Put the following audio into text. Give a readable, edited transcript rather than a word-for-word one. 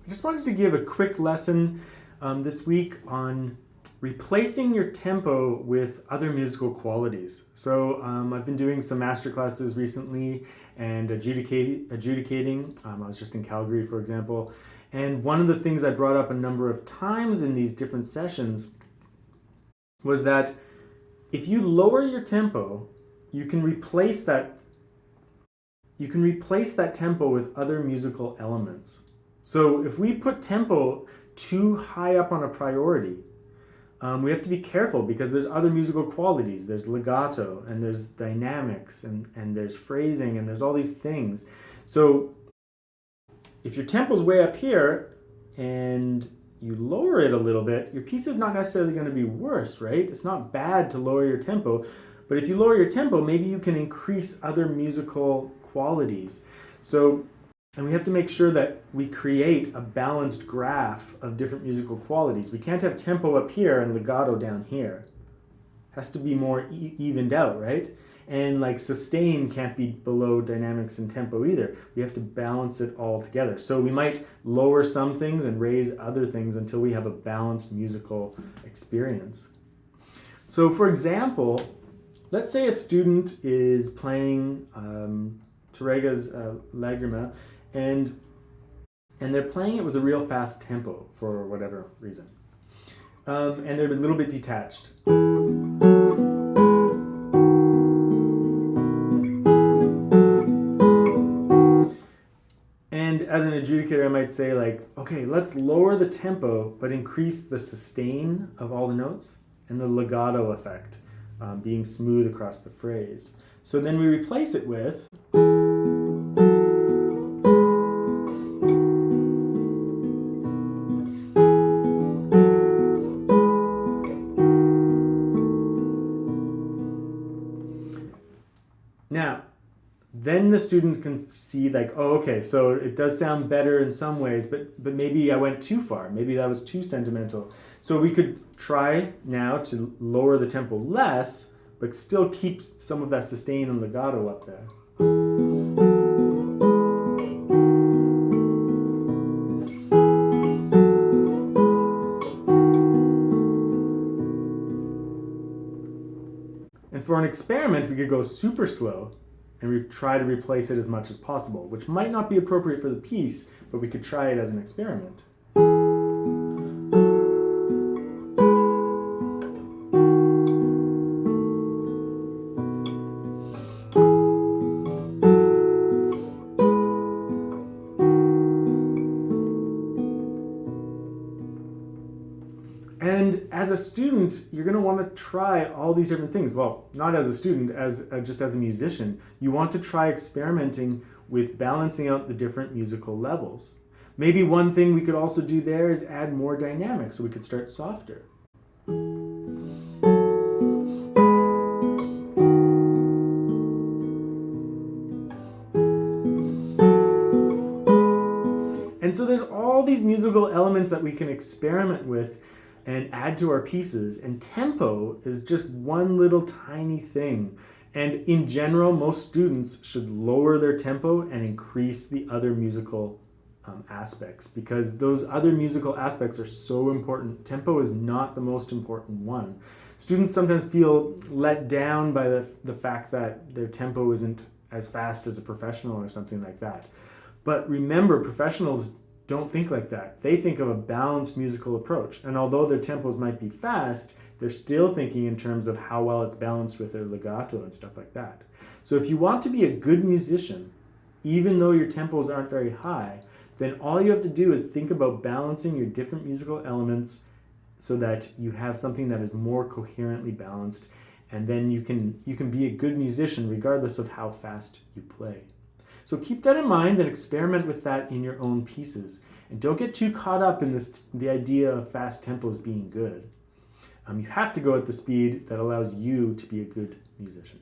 I just wanted to give a quick lesson this week on replacing your tempo with other musical qualities. So I've been doing some master classes recently and adjudicating. I was just in Calgary, for example. And one of the things I brought up a number of times in these different sessions was that if you lower your tempo, you can replace that tempo with other musical elements. So if we put tempo too high up on a priority, we have to be careful because there's other musical qualities. There's legato and there's dynamics and there's phrasing and there's all these things. So if your tempo's way up here and you lower it a little bit, your piece is not necessarily going to be worse, right? It's not bad to lower your tempo, but if you lower your tempo, maybe you can increase other musical qualities. And we have to make sure that we create a balanced graph of different musical qualities. We can't have tempo up here and legato down here. It has to be more evened out, right? And like sustain can't be below dynamics and tempo either. We have to balance it all together. So we might lower some things and raise other things until we have a balanced musical experience. So for example, let's say a student is playing Tárrega's Lágrima, and they're playing it with a real fast tempo for whatever reason. And they're a little bit detached. And as an adjudicator, I might say like, okay, let's lower the tempo, but increase the sustain of all the notes and the legato effect, being smooth across the phrase. So then we replace it with now, then the student can see like, oh, okay, so it does sound better in some ways, but maybe I went too far. Maybe that was too sentimental. So we could try now to lower the tempo less, but still keep some of that sustain and legato up there. And for an experiment, we could go super slow and we try to replace it as much as possible, which might not be appropriate for the piece, but we could try it as an experiment. And as a student, you're going to want to try all these different things. Well, not as a student, just as a musician. You want to try experimenting with balancing out the different musical levels. Maybe one thing we could also do there is add more dynamics, so we could start softer. And so there's all these musical elements that we can experiment with and add to our pieces, and tempo is just one little tiny thing. And in general, most students should lower their tempo and increase the other musical aspects, because those other musical aspects are so important. Tempo is not the most important one. Students sometimes feel let down by the fact that their tempo isn't as fast as a professional or something like that. But remember, professionals don't think like that. They think of a balanced musical approach. And although their tempos might be fast, they're still thinking in terms of how well it's balanced with their legato and stuff like that. So if you want to be a good musician, even though your tempos aren't very high, then all you have to do is think about balancing your different musical elements so that you have something that is more coherently balanced, and then you can be a good musician regardless of how fast you play. So keep that in mind and experiment with that in your own pieces. And don't get too caught up in the idea of fast tempos being good. You have to go at the speed that allows you to be a good musician.